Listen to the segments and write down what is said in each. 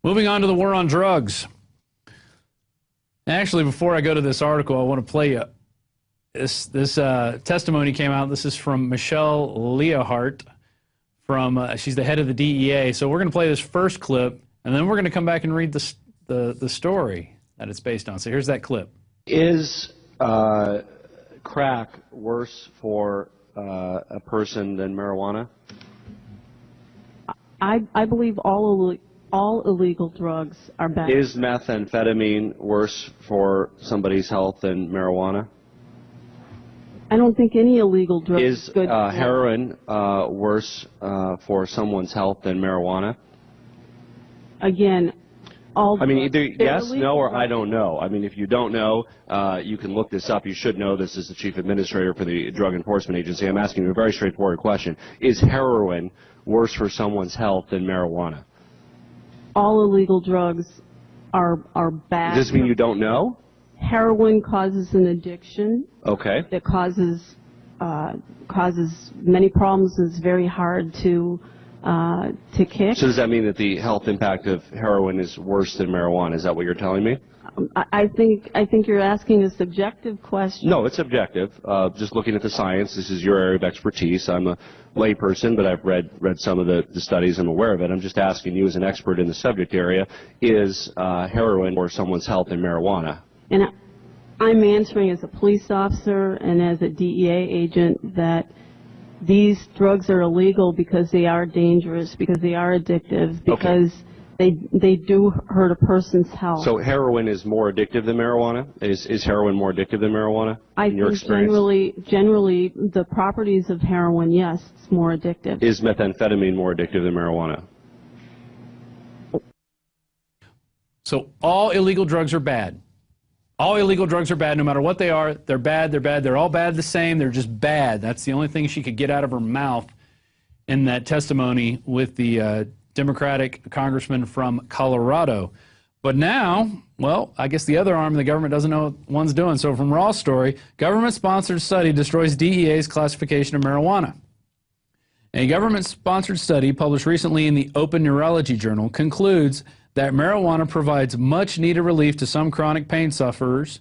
Moving on to the war on drugs. Actually, before I go to this article, I want to play you this testimony came out. This is from Michelle Leahart. She's the head of the DEA. So we're going to play this first clip, and then we're going to come back and read the story that it's based on. So here's that clip. Is crack worse for a person than marijuana? I believe all illegal drugs are bad. Is methamphetamine worse for somebody's health than marijuana? I don't think any illegal drug is good. Heroin worse for someone's health than marijuana? Again, all I mean, either yes, no, or drugs. I don't know. I mean, if you don't know, you can look this up. You should know this as the Chief Administrator for the Drug Enforcement Agency. I'm asking you a very straightforward question. Is heroin worse for someone's health than marijuana? All illegal drugs are bad. Does this mean you don't know? Heroin causes an addiction. Okay. It causes many problems. It's very hard to kick. So does that mean that the health impact of heroin is worse than marijuana? Is that what you're telling me? I think you're asking a subjective question. No, it's objective. Just looking at the science, this is your area of expertise. I'm a layperson, but I've read some of the studies. I'm aware of it. I'm just asking you as an expert in the subject area, is heroin or someone's health than marijuana? And I'm answering as a police officer and as a DEA agent that these drugs are illegal because they are dangerous, because they are addictive, because they do hurt a person's health. So heroin is more addictive than marijuana? Is heroin more addictive than marijuana in your experience? Generally, the properties of heroin, yes, it's more addictive. Is methamphetamine more addictive than marijuana? So all illegal drugs are bad. All illegal drugs are bad, no matter what they are. They're bad, they're bad, they're all bad the same, they're just bad. That's the only thing she could get out of her mouth in that testimony with the Democratic congressman from Colorado. But now, well, I guess the other arm of the government doesn't know what one's doing. So from Raw Story, government-sponsored study destroys DEA's classification of marijuana. A government-sponsored study published recently in the Open Neurology Journal concludes that marijuana provides much-needed relief to some chronic pain sufferers,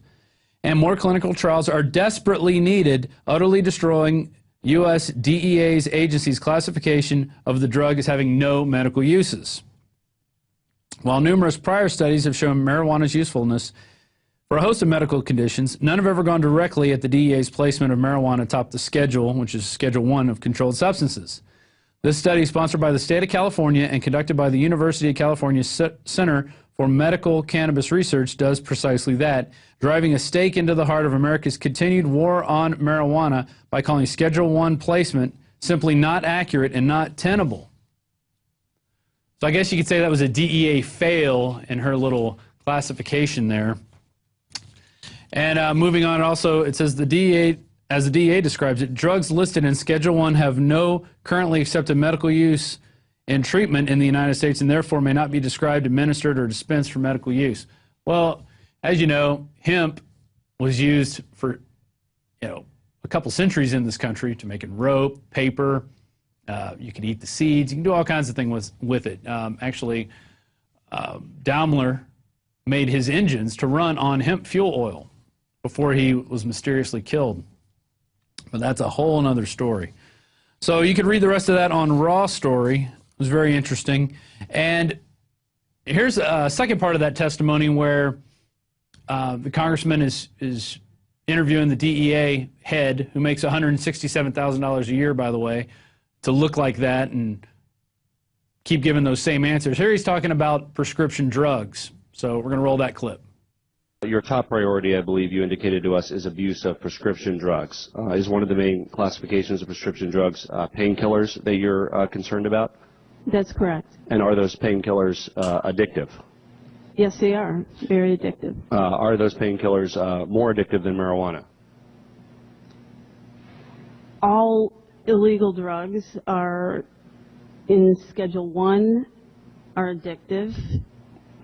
and more clinical trials are desperately needed, utterly destroying U.S. DEA's agency's classification of the drug as having no medical uses. While numerous prior studies have shown marijuana's usefulness for a host of medical conditions, none have ever gone directly at the DEA's placement of marijuana atop the schedule, which is Schedule 1 of controlled substances. This study, sponsored by the state of California and conducted by the University of California Center for Medical Cannabis Research, does precisely that, driving a stake into the heart of America's continued war on marijuana by calling Schedule 1 placement simply not accurate and not tenable. So I guess you could say that was a DEA fail in her little classification there. And moving on, also, it says the DEA, as the DEA describes it, drugs listed in Schedule 1 have no currently accepted medical use and treatment in the United States and therefore may not be described, administered, or dispensed for medical use. Well, as you know, hemp was used for, a couple centuries in this country to making rope, paper. You could eat the seeds. You can do all kinds of things with it. Actually, Daimler made his engines to run on hemp fuel oil before he was mysteriously killed. But that's a whole other story. So you can read the rest of that on Raw Story. It was very interesting. And here's a second part of that testimony where the congressman is interviewing the DEA head, who makes $167,000 a year, by the way, to look like that and keep giving those same answers. Here he's talking about prescription drugs. So we're going to roll that clip. Your top priority, I believe you indicated to us, is abuse of prescription drugs. Is one of the main classifications of prescription drugs painkillers that you're concerned about? That's correct. And are those painkillers addictive? Yes, they are. Very addictive. Are those painkillers more addictive than marijuana? All illegal drugs are in Schedule 1 are addictive.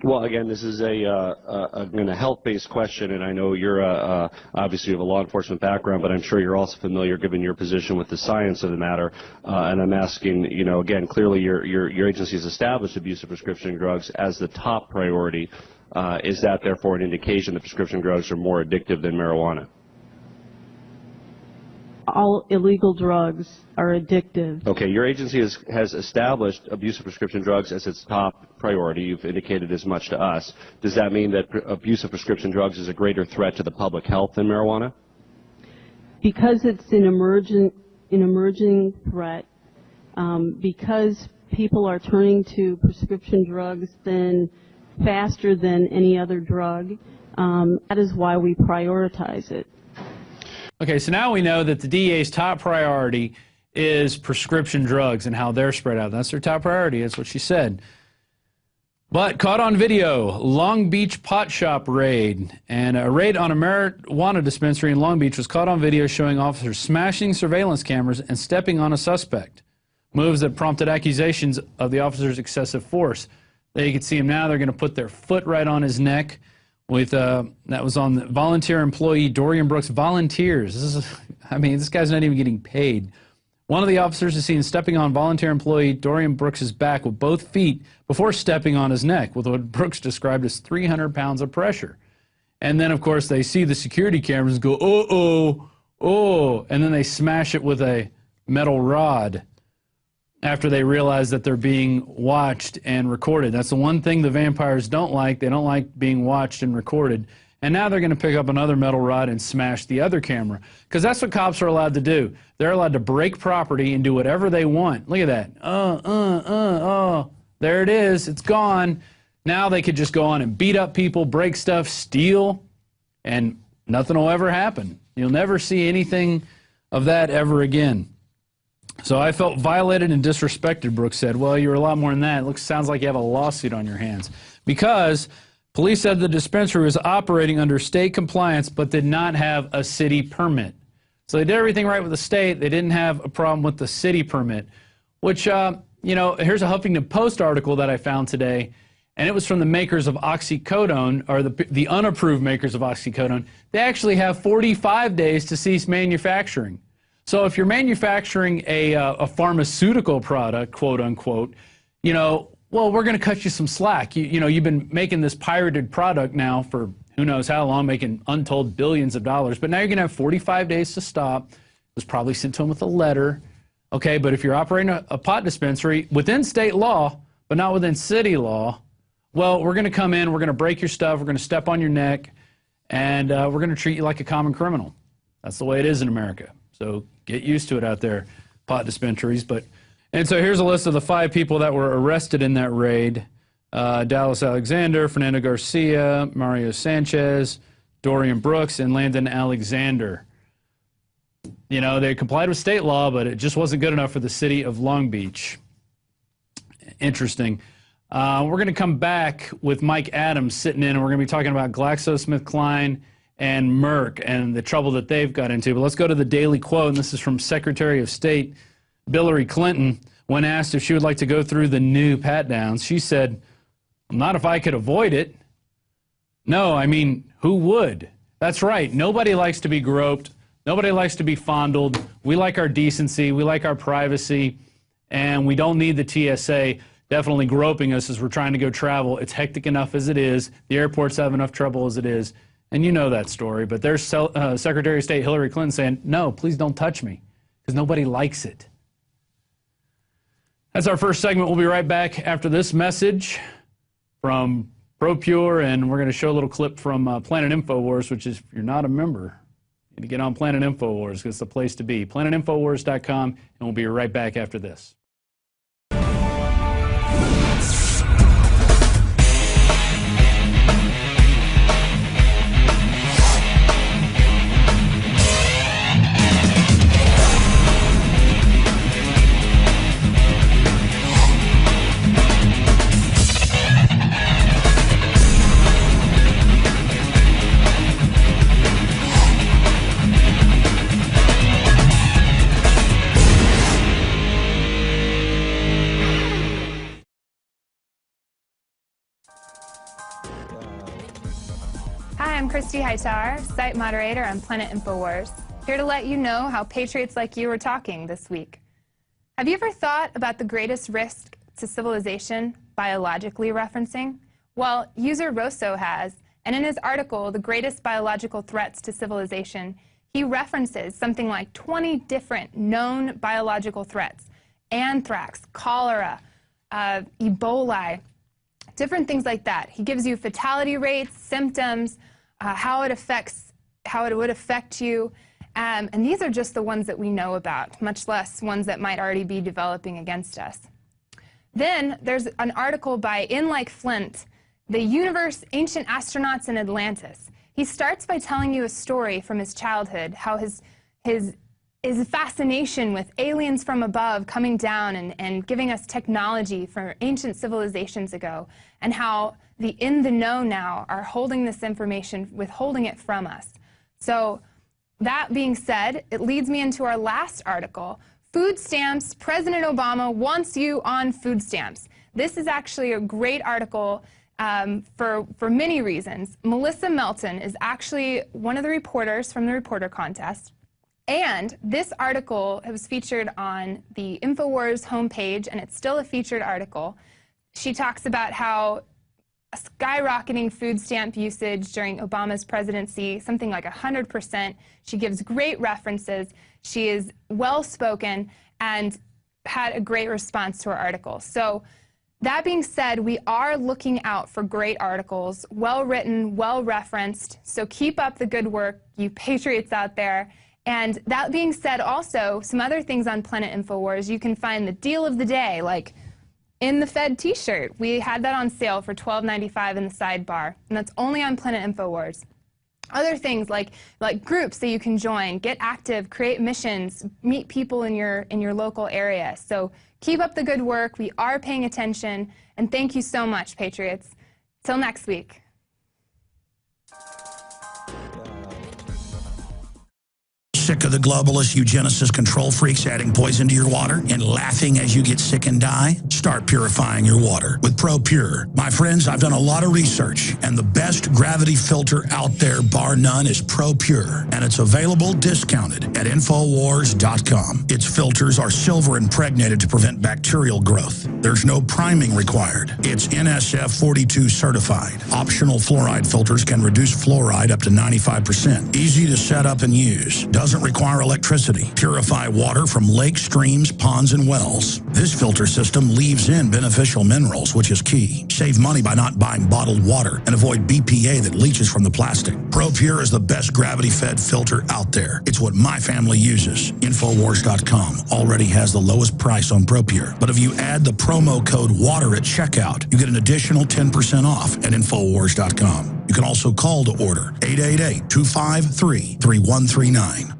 Well, again, this is a health-based question, and I know you're obviously you have a law enforcement background, but I'm sure you're also familiar, given your position, with the science of the matter. And I'm asking, again, clearly your agency has established abuse of prescription drugs as the top priority. Is that therefore an indication that prescription drugs are more addictive than marijuana? All illegal drugs are addictive. Okay, your agency has established abuse of prescription drugs as its top priority. You've indicated as much to us. Does that mean that abuse of prescription drugs is a greater threat to the public health than marijuana? Because it's an emerging threat, because people are turning to prescription drugs faster than any other drug, that is why we prioritize it. Okay, so now we know that the DEA's top priority is prescription drugs and how they're spread out. That's their top priority. That's what she said. But caught on video, Long Beach pot shop raid. And a raid on a marijuana dispensary in Long Beach was caught on video showing officers smashing surveillance cameras and stepping on a suspect. Moves that prompted accusations of the officers' excessive force. There you can see him now. They're going to put their foot right on his neck. That was on the volunteer employee Dorian Brooks. Volunteers. This guy's not even getting paid. One of the officers is seen stepping on volunteer employee Dorian Brooks' back with both feet before stepping on his neck with what Brooks described as 300 pounds of pressure. And then, of course, they see the security cameras go, oh, and then they smash it with a metal rod after they realize that they're being watched and recorded. That's the one thing the vampires don't like. They don't like being watched and recorded. And now they're going to pick up another metal rod and smash the other camera. Because that's what cops are allowed to do. They're allowed to break property and do whatever they want. Look at that. There it is. It's gone. Now they could just go on and beat up people, break stuff, steal, and nothing will ever happen. You'll never see anything of that ever again. So I felt violated and disrespected, Brooks said. Well, you're a lot more than that. It sounds like you have a lawsuit on your hands. Because police said the dispensary was operating under state compliance but did not have a city permit. So they did everything right with the state. They didn't have a problem with the city permit. Which, here's a Huffington Post article that I found today. And it was from the makers of oxycodone, or the unapproved makers of oxycodone. They actually have 45 days to cease manufacturing. So if you're manufacturing a pharmaceutical product, quote unquote, well, we're going to cut you some slack. You've been making this pirated product now for who knows how long, making untold billions of dollars. But now you're going to have 45 days to stop. It was probably sent to them with a letter. Okay, but if you're operating a pot dispensary within state law, but not within city law, well, we're going to come in, we're going to break your stuff, we're going to step on your neck, and we're going to treat you like a common criminal. That's the way it is in America. So get used to it out there, pot dispensaries. And so here's a list of the 5 people that were arrested in that raid. Dallas Alexander, Fernando Garcia, Mario Sanchez, Dorian Brooks, and Landon Alexander. They complied with state law, but it just wasn't good enough for the city of Long Beach. Interesting. We're going to come back with Mike Adams sitting in, and we're going to be talking about GlaxoSmithKline and Merck and the trouble that they've got into. But let's go to the Daily Quote, and this is from Secretary of State Hillary Clinton. When asked if she would like to go through the new pat-downs, she said, not if I could avoid it. No, who would? That's right. Nobody likes to be groped. Nobody likes to be fondled. We like our decency. We like our privacy. And we don't need the TSA definitely groping us as we're trying to go travel. It's hectic enough as it is. The airports have enough trouble as it is. And you know that story. But there's Secretary of State Hillary Clinton saying, no, please don't touch me, because nobody likes it. That's our first segment. We'll be right back after this message from ProPure, and we're going to show a little clip from Planet InfoWars, which is, if you're not a member, you need to get on Planet InfoWars, because it's the place to be. PlanetInfoWars.com, and we'll be right back after this. Christy Hightower, site moderator on Planet InfoWars, here to let you know how patriots like you are talking this week. Have you ever thought about the greatest risk to civilization, biologically referencing? Well, user Rosso has, and in his article, The Greatest Biological Threats to Civilization, he references something like 20 different known biological threats: anthrax, cholera, Ebola, different things like that. He gives you fatality rates, symptoms, how it would affect you, and these are just the ones that we know about, much less ones that might already be developing against us. Then there's an article by In Like Flint, The Universe, Ancient Astronauts in Atlantis. He starts by telling you a story from his childhood, how his fascination with aliens from above coming down and giving us technology from ancient civilizations ago, and how the in the know now are holding this information, withholding it from us. So that being said, it leads me into our last article, Food Stamps, President Obama wants you on food stamps. This is actually a great article for many reasons. Melissa Melton is actually one of the reporters from the reporter contest. And this article was featured on the InfoWars homepage, and it's still a featured article. She talks about how skyrocketing food stamp usage during Obama's presidency, something like 100%. She gives great references. She is well-spoken and had a great response to her article. So that being said, we are looking out for great articles, well-written, well-referenced. So keep up the good work, you patriots out there. And that being said, also, some other things on Planet InfoWars, you can find the deal of the day, like In the Fed t-shirt. We had that on sale for $12.95 in the sidebar, and that's only on Planet InfoWars. Other things like groups that you can join, get active, create missions, meet people in your local area. So keep up the good work. We are paying attention, and thank you so much, patriots. Till next week. Sick of the globalist eugenicist control freaks adding poison to your water and laughing as you get sick and die? Start purifying your water with ProPure. My friends, I've done a lot of research, and the best gravity filter out there, bar none, is ProPure. And it's available discounted at Infowars.com. Its filters are silver impregnated to prevent bacterial growth. There's no priming required. It's NSF 42 certified. Optional fluoride filters can reduce fluoride up to 95%. Easy to set up and use. Doesn't require electricity. Purify water from lakes, streams, ponds, and wells. This filter system leaves in beneficial minerals, which is key. Save money by not buying bottled water and avoid BPA that leaches from the plastic. ProPure is the best gravity-fed filter out there. It's what my family uses. Infowars.com already has the lowest price on ProPure. But if you add the promo code WATER at checkout, you get an additional 10% off at Infowars.com. You can also call to order 888-253-3139.